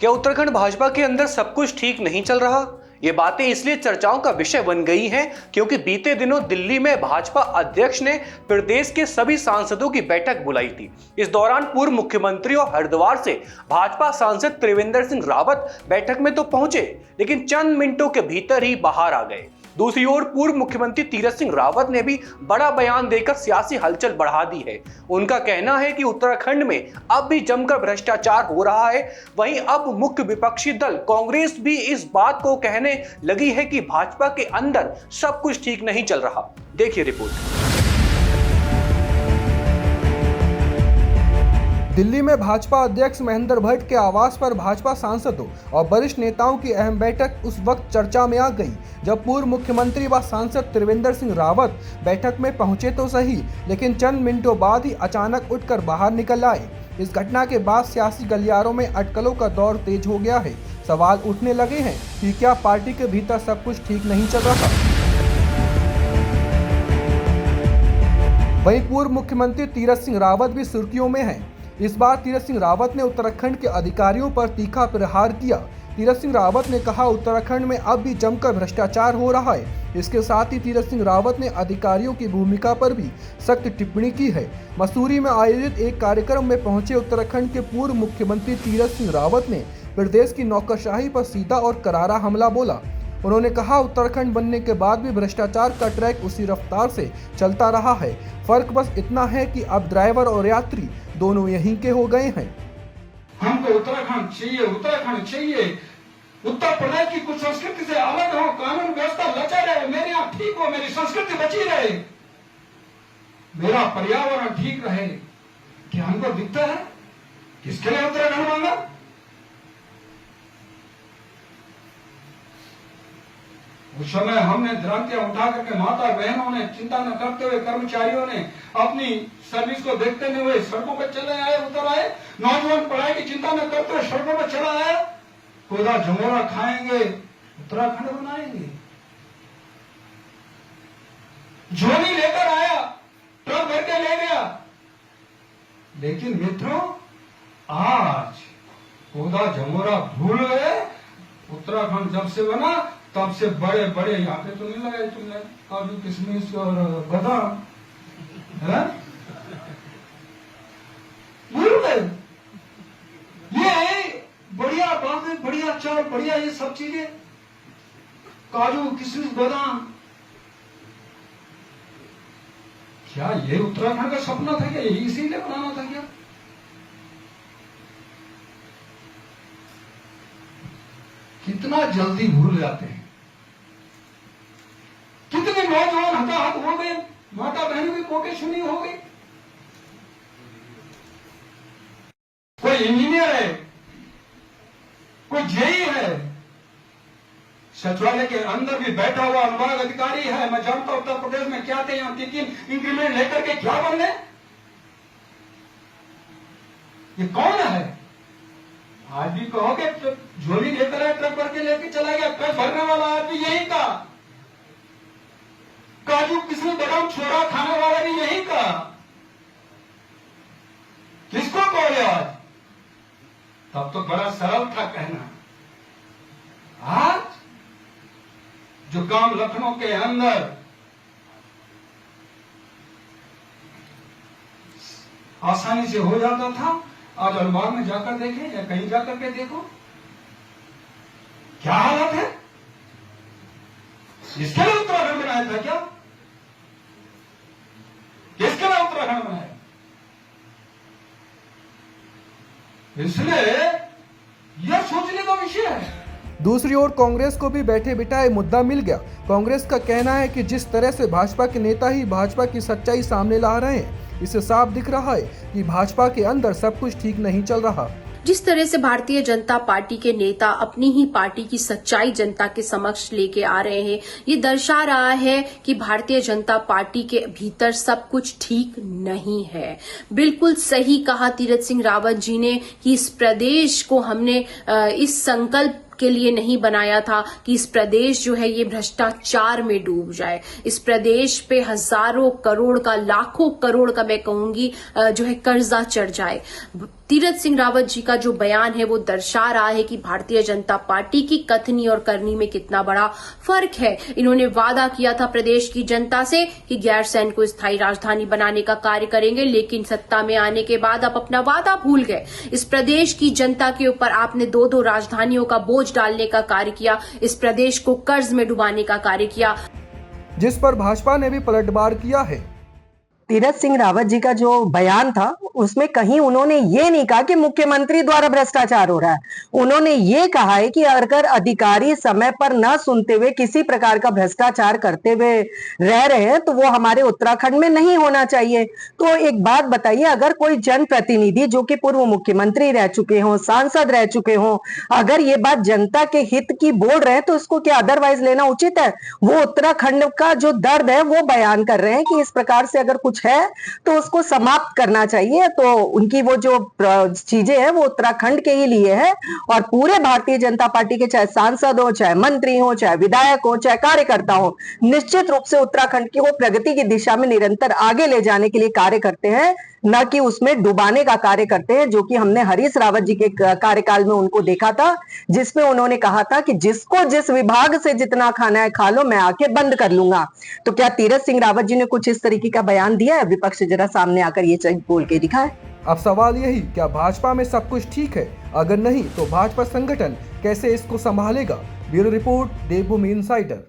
क्या उत्तराखंड भाजपा के अंदर सब कुछ ठीक नहीं चल रहा? ये बातें इसलिए चर्चाओं का विषय बन गई हैं क्योंकि बीते दिनों दिल्ली में भाजपा अध्यक्ष ने प्रदेश के सभी सांसदों की बैठक बुलाई थी। इस दौरान पूर्व मुख्यमंत्री और हरिद्वार से भाजपा सांसद त्रिवेंद्र सिंह रावत बैठक में तो पहुंचे, लेकिन चंद मिनटों के भीतर ही बाहर आ गए। दूसरी ओर पूर्व मुख्यमंत्री तीरथ सिंह रावत ने भी बड़ा बयान देकर सियासी हलचल बढ़ा दी है। उनका कहना है कि उत्तराखंड में अब भी जमकर भ्रष्टाचार हो रहा है। वहीं अब मुख्य विपक्षी दल कांग्रेस भी इस बात को कहने लगी है कि भाजपा के अंदर सब कुछ ठीक नहीं चल रहा। देखिए रिपोर्ट। दिल्ली में भाजपा अध्यक्ष महेंद्र भट्ट के आवास पर भाजपा सांसदों और वरिष्ठ नेताओं की अहम बैठक उस वक्त चर्चा में आ गई जब पूर्व मुख्यमंत्री व सांसद त्रिवेंद्र सिंह रावत बैठक में पहुंचे तो सही, लेकिन चंद मिनटों बाद ही अचानक उठकर बाहर निकल आए। इस घटना के बाद सियासी गलियारों में अटकलों का दौर तेज हो गया है। सवाल उठने लगे हैं कि क्या पार्टी के भीतर सब कुछ ठीक नहीं चल रहा। वहीं पूर्व मुख्यमंत्री तीरथ सिंह रावत भी सुर्खियों में हैं। इस बार तीरथ सिंह रावत ने उत्तराखंड के अधिकारियों पर तीखा प्रहार किया। तीरथ सिंह रावत ने कहा, उत्तराखंड में अब भी जमकर भ्रष्टाचार हो रहा है। इसके साथ ही तीरथ सिंह रावत ने अधिकारियों की भूमिका पर भी सख्त टिप्पणी की है। मसूरी में आयोजित एक कार्यक्रम में पहुंचे उत्तराखंड के पूर्व मुख्यमंत्री तीरथ सिंह रावत ने प्रदेश की नौकरशाही पर सीधा और करारा हमला बोला। उन्होंने कहा, उत्तराखंड बनने के बाद भी भ्रष्टाचार का ट्रैक उसी रफ्तार से चलता रहा है। फर्क बस इतना है कि अब ड्राइवर और यात्री दोनों यहीं के हो गए हैं। हमको उत्तराखंड चाहिए, उत्तराखंड चाहिए। उत्तर प्रदेश की कुछ संस्कृति से अलग हो, कानून व्यवस्था लचा रहे, मेरे यहाँ ठीक हो, मेरी संस्कृति बची रहे, मेरा पर्यावरण ठीक रहे। क्या हमको दिखता है किसके लिए उत्तराखंड मांगा? उस समय हमने द्रंतियां उठा करके माता बहनों ने चिंता न करते हुए, कर्मचारियों ने अपनी सर्विस को देखते हुए सड़कों पर चले आए, उतर आए। नौजवान पढ़ाई की चिंता न करते हुए सड़कों पर चला आया। कोदा झमोरा खाएंगे, उत्तराखंड बनाएंगे। झोली लेकर आया, ट्रक भर के ले गया। लेकिन मित्रों, आज कोदा झमोरा भूल गए। उत्तराखंड जब से बना तब से बड़े बड़े यहाँ पे तो नहीं लगाए तुमने काजू किशमिश और बादाम, है भूल गए। ये बढ़िया बातें, बढ़िया चावल, बढ़िया ये सब चीजें, काजू किशमिश बादाम, क्या ये उत्तराखंड का सपना था क्या? यही इसीलिए बनाना था क्या? कितना जल्दी भूल जाते हैं। कितने नौजवान हताहत हो गए, माता बहनों की कोटे सुनी हो गई। कोई इंजीनियर है, कोई जेई है, सचिवालय के अंदर भी बैठा हुआ अनुभाग अधिकारी है। मैं जानता हूं उत्तर प्रदेश में क्या थे, यहां 3 इंक्रीमेंट लेकर के क्या बन गए। ये कौन है? आज भी कहोगे तो झोली लेकर आए, ट्रक भर के लेके चला गया। ट्रक भरने वाला आदमी यही का, काजू किशमिश बादाम छोड़ा खाने वाला भी यही का। किसको कहोगे आज? तब तो बड़ा सरल था कहना। आज जो काम लखनऊ के अंदर आसानी से हो जाता था, आज अलवार में जाकर देखें या कहीं जाकर के देखो क्या हालत है। इसके लिए उत्तराखंड बनाया था क्या? किसके लिए उत्तराखंड बनाया? इसलिए यह सोचने का विषय है। दूसरी ओर कांग्रेस को भी बैठे बिठाए मुद्दा मिल गया। कांग्रेस का कहना है कि जिस तरह से भाजपा के नेता ही भाजपा की सच्चाई सामने ला रहे हैं, इससे साफ दिख रहा है कि भाजपा के अंदर सब कुछ ठीक नहीं चल रहा। जिस तरह से भारतीय जनता पार्टी के नेता अपनी ही पार्टी की सच्चाई जनता के समक्ष लेके आ रहे हैं, ये दर्शा रहा है कि भारतीय जनता पार्टी के भीतर सब कुछ ठीक नहीं है। बिल्कुल सही कहा तीरथ सिंह रावत जी ने कि इस प्रदेश को हमने इस संकल्प के लिए नहीं बनाया था कि इस प्रदेश जो है ये भ्रष्टाचार में डूब जाए। इस प्रदेश पे हजारों करोड़ का, लाखों करोड़ का मैं कहूंगी जो है कर्जा चढ़ जाए। तीरथ सिंह रावत जी का जो बयान है वो दर्शा रहा है कि भारतीय जनता पार्टी की कथनी और करनी में कितना बड़ा फर्क है। इन्होंने वादा किया था प्रदेश की जनता से कि गैरसैंण को स्थायी राजधानी बनाने का कार्य करेंगे, लेकिन सत्ता में आने के बाद आप अपना वादा भूल गए। इस प्रदेश की जनता के ऊपर आपने 2-2 राजधानियों का बोझ डालने का कार्य किया, इस प्रदेश को कर्ज में डुबाने का कार्य किया, जिस पर भाजपा ने भी पलटवार किया है। तीरथ सिंह रावत जी का जो बयान था उसमें कहीं उन्होंने ये नहीं कहा कि मुख्यमंत्री द्वारा भ्रष्टाचार हो रहा है। उन्होंने ये कहा है कि अगर अधिकारी समय पर न सुनते हुए किसी प्रकार का भ्रष्टाचार करते हुए रह रहे हैं तो वो हमारे उत्तराखंड में नहीं होना चाहिए। तो एक बात बताइए, अगर कोई जनप्रतिनिधि जो कि पूर्व मुख्यमंत्री रह चुके हों, सांसद रह चुके हों, अगर ये बात जनता के हित की बोल रहे हैं तो उसको क्या अदरवाइज लेना उचित है? वो उत्तराखंड का जो दर्द है वो बयान कर रहे हैं कि इस प्रकार से अगर कुछ है तो उसको समाप्त करना चाहिए। तो उनकी वो जो चीजें हैं वो उत्तराखंड के ही लिए है और पूरे भारतीय जनता पार्टी के चाहे सांसद हो, चाहे मंत्री हो, चाहे विधायक हो, चाहे कार्यकर्ता हो, निश्चित रूप से उत्तराखंड की वो प्रगति की दिशा में निरंतर आगे ले जाने के लिए कार्य करते हैं, न कि उसमें डुबाने का कार्य करते हैं, जो कि हमने हरीश रावत जी के कार्यकाल में उनको देखा था, जिसमें उन्होंने कहा था कि जिसको जिस विभाग से जितना खाना है खा लो, मैं आके बंद कर लूंगा। तो क्या तीरथ सिंह रावत जी ने कुछ इस तरीके का बयान दिया है? विपक्ष जरा सामने आकर ये चीज बोल के दिखाए। अब सवाल यही, क्या भाजपा में सब कुछ ठीक है? अगर नहीं तो भाजपा संगठन कैसे इसको संभालेगा? ब्यूरो रिपोर्ट, देवभूमि इनसाइडर।